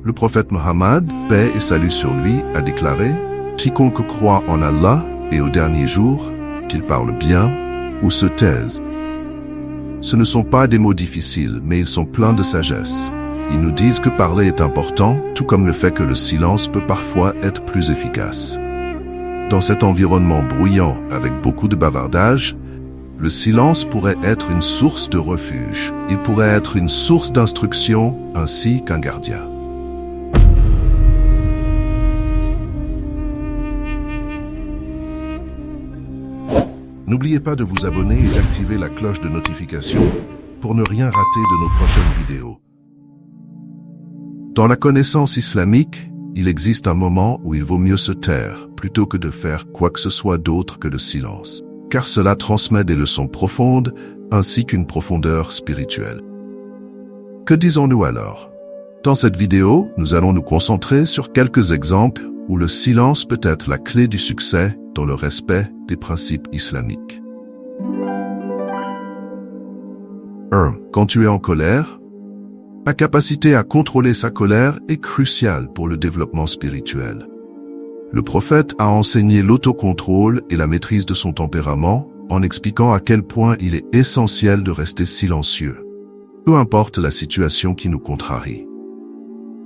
Le prophète Mohammed, paix et salut sur lui, a déclaré « Quiconque croit en Allah et au dernier jour, qu'il parle bien ou se taise. » Ce ne sont pas des mots difficiles, mais ils sont pleins de sagesse. Ils nous disent que parler est important, tout comme le fait que le silence peut parfois être plus efficace. Dans cet environnement bruyant, avec beaucoup de bavardage, le silence pourrait être une source de refuge. Il pourrait être une source d'instruction ainsi qu'un gardien. N'oubliez pas de vous abonner et d'activer la cloche de notification pour ne rien rater de nos prochaines vidéos. Dans la connaissance islamique, il existe un moment où il vaut mieux se taire plutôt que de faire quoi que ce soit d'autre que le silence, car cela transmet des leçons profondes ainsi qu'une profondeur spirituelle. Que disons-nous alors? Dans cette vidéo, nous allons nous concentrer sur quelques exemples où le silence peut être la clé du succès dans le respect des principes islamiques. 1. Quand tu es en colère, la capacité à contrôler sa colère est cruciale pour le développement spirituel. Le prophète a enseigné l'autocontrôle et la maîtrise de son tempérament en expliquant à quel point il est essentiel de rester silencieux, peu importe la situation qui nous contrarie.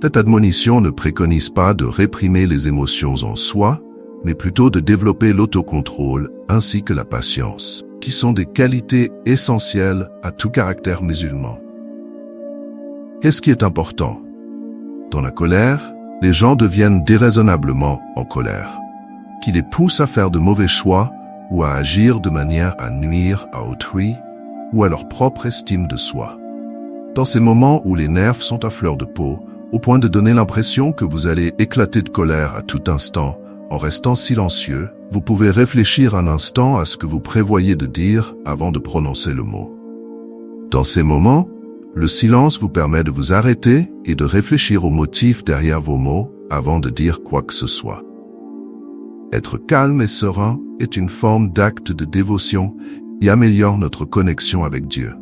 Cette admonition ne préconise pas de réprimer les émotions en soi, mais plutôt de développer l'autocontrôle ainsi que la patience, qui sont des qualités essentielles à tout caractère musulman. Qu'est-ce qui est important? Dans la colère, les gens deviennent déraisonnablement en colère, qui les pousse à faire de mauvais choix ou à agir de manière à nuire à autrui ou à leur propre estime de soi. Dans ces moments où les nerfs sont à fleur de peau, au point de donner l'impression que vous allez éclater de colère à tout instant, en restant silencieux, vous pouvez réfléchir un instant à ce que vous prévoyez de dire avant de prononcer le mot. Dans ces moments, le silence vous permet de vous arrêter et de réfléchir aux motifs derrière vos mots avant de dire quoi que ce soit. Être calme et serein est une forme d'acte de dévotion qui améliore notre connexion avec Dieu.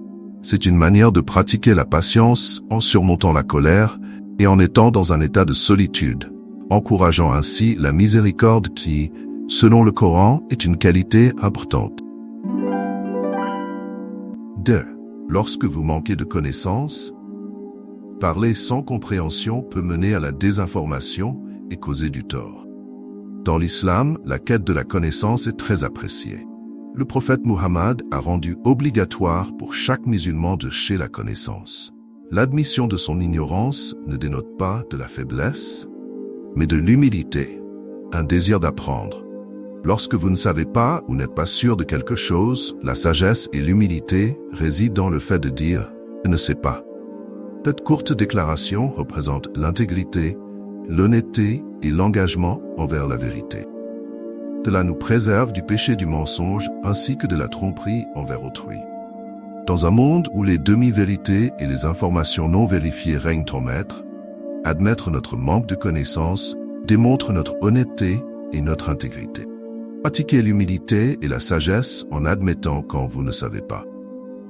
C'est une manière de pratiquer la patience en surmontant la colère et en étant dans un état de solitude, encourageant ainsi la miséricorde qui, selon le Coran, est une qualité importante. 2. Lorsque vous manquez de connaissances, parler sans compréhension peut mener à la désinformation et causer du tort. Dans l'islam, la quête de la connaissance est très appréciée. Le prophète Muhammad a rendu obligatoire pour chaque musulman de chercher la connaissance. L'admission de son ignorance ne dénote pas de la faiblesse, mais de l'humilité, un désir d'apprendre. Lorsque vous ne savez pas ou n'êtes pas sûr de quelque chose, la sagesse et l'humilité résident dans le fait de dire « je ne sais pas ». Cette courte déclaration représente l'intégrité, l'honnêteté et l'engagement envers la vérité. Cela nous préserve du péché du mensonge ainsi que de la tromperie envers autrui. Dans un monde où les demi-vérités et les informations non vérifiées règnent en maître, admettre notre manque de connaissances démontre notre honnêteté et notre intégrité. Pratiquez l'humilité et la sagesse en admettant quand vous ne savez pas.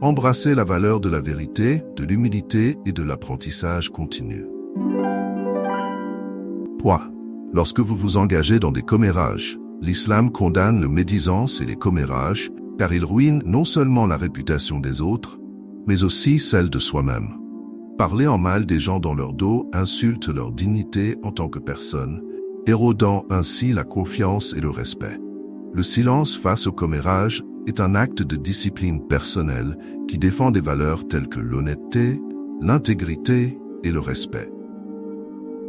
Embrassez la valeur de la vérité, de l'humilité et de l'apprentissage continu. 3. Lorsque vous vous engagez dans des commérages, l'islam condamne le médisance et les commérages, car ils ruinent non seulement la réputation des autres, mais aussi celle de soi-même. Parler en mal des gens dans leur dos insulte leur dignité en tant que personne, érodant ainsi la confiance et le respect. Le silence face au commérage est un acte de discipline personnelle qui défend des valeurs telles que l'honnêteté, l'intégrité et le respect.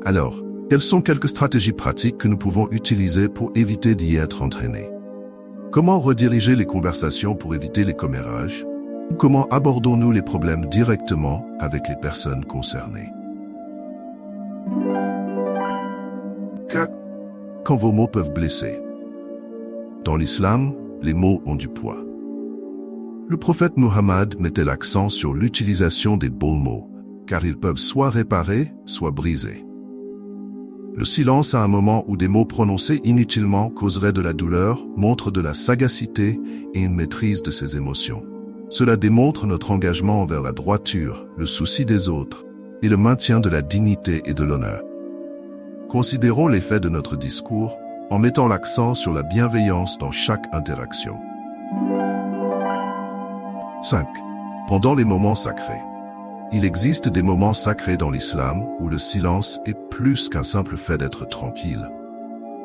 Alors, quelles sont quelques stratégies pratiques que nous pouvons utiliser pour éviter d'y être entraînés? Comment rediriger les conversations pour éviter les commérages? Comment abordons-nous les problèmes directement avec les personnes concernées? Quand vos mots peuvent blesser. Dans l'islam, les mots ont du poids. Le prophète Muhammad mettait l'accent sur l'utilisation des bons mots, car ils peuvent soit réparer, soit briser. Le silence à un moment où des mots prononcés inutilement causeraient de la douleur montre de la sagacité et une maîtrise de ses émotions. Cela démontre notre engagement envers la droiture, le souci des autres et le maintien de la dignité et de l'honneur. Considérons l'effet de notre discours en mettant l'accent sur la bienveillance dans chaque interaction. 5. Pendant les moments sacrés. Il existe des moments sacrés dans l'islam où le silence est plus qu'un simple fait d'être tranquille,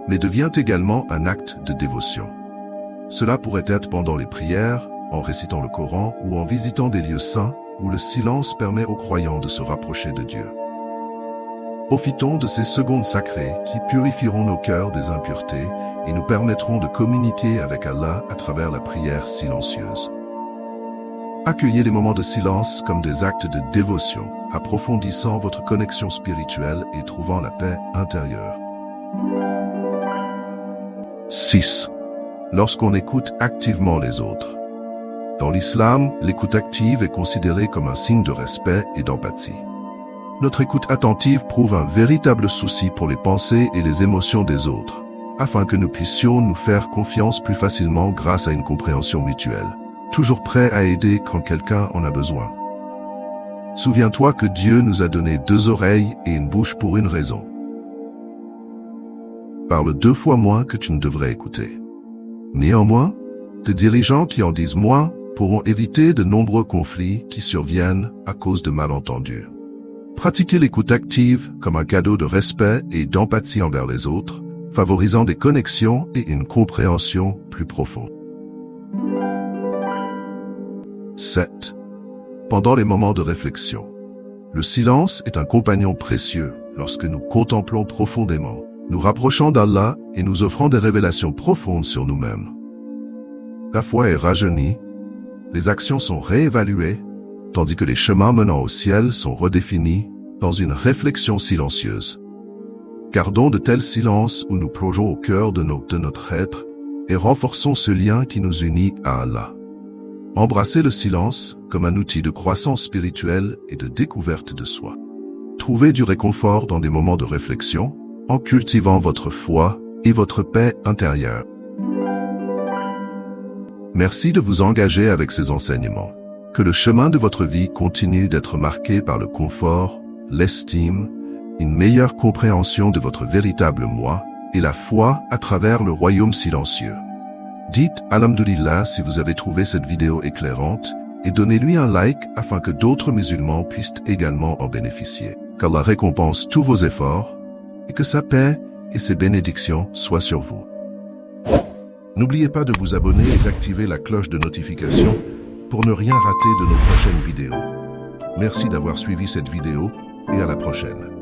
mais devient également un acte de dévotion. Cela pourrait être pendant les prières, en récitant le Coran ou en visitant des lieux saints où le silence permet aux croyants de se rapprocher de Dieu. Profitons de ces secondes sacrées qui purifieront nos cœurs des impuretés et nous permettront de communiquer avec Allah à travers la prière silencieuse. Accueillez les moments de silence comme des actes de dévotion, approfondissant votre connexion spirituelle et trouvant la paix intérieure. 6. Lorsqu'on écoute activement les autres. Dans l'islam, l'écoute active est considérée comme un signe de respect et d'empathie. Notre écoute attentive prouve un véritable souci pour les pensées et les émotions des autres, afin que nous puissions nous faire confiance plus facilement grâce à une compréhension mutuelle, toujours prêt à aider quand quelqu'un en a besoin. Souviens-toi que Dieu nous a donné 2 oreilles et une bouche pour une raison. Parle 2 fois moins que tu ne devrais écouter. Néanmoins, des dirigeants qui en disent moins pourront éviter de nombreux conflits qui surviennent à cause de malentendus. Pratiquez l'écoute active comme un cadeau de respect et d'empathie envers les autres, favorisant des connexions et une compréhension plus profonde. 7. Pendant les moments de réflexion. Le silence est un compagnon précieux lorsque nous contemplons profondément, nous rapprochant d'Allah et nous offrant des révélations profondes sur nous-mêmes. La foi est rajeunie, les actions sont réévaluées, tandis que les chemins menant au ciel sont redéfinis dans une réflexion silencieuse. Gardons de tels silences où nous plongeons au cœur de notre être et renforçons ce lien qui nous unit à Allah. Embrassez le silence comme un outil de croissance spirituelle et de découverte de soi. Trouvez du réconfort dans des moments de réflexion en cultivant votre foi et votre paix intérieure. Merci de vous engager avec ces enseignements. Que le chemin de votre vie continue d'être marqué par le confort, l'estime, une meilleure compréhension de votre véritable moi et la foi à travers le royaume silencieux. Dites Alhamdulillah si vous avez trouvé cette vidéo éclairante et donnez-lui un like afin que d'autres musulmans puissent également en bénéficier. Qu'Allah récompense tous vos efforts et que sa paix et ses bénédictions soient sur vous. N'oubliez pas de vous abonner et d'activer la cloche de notification pour ne rien rater de nos prochaines vidéos. Merci d'avoir suivi cette vidéo et à la prochaine.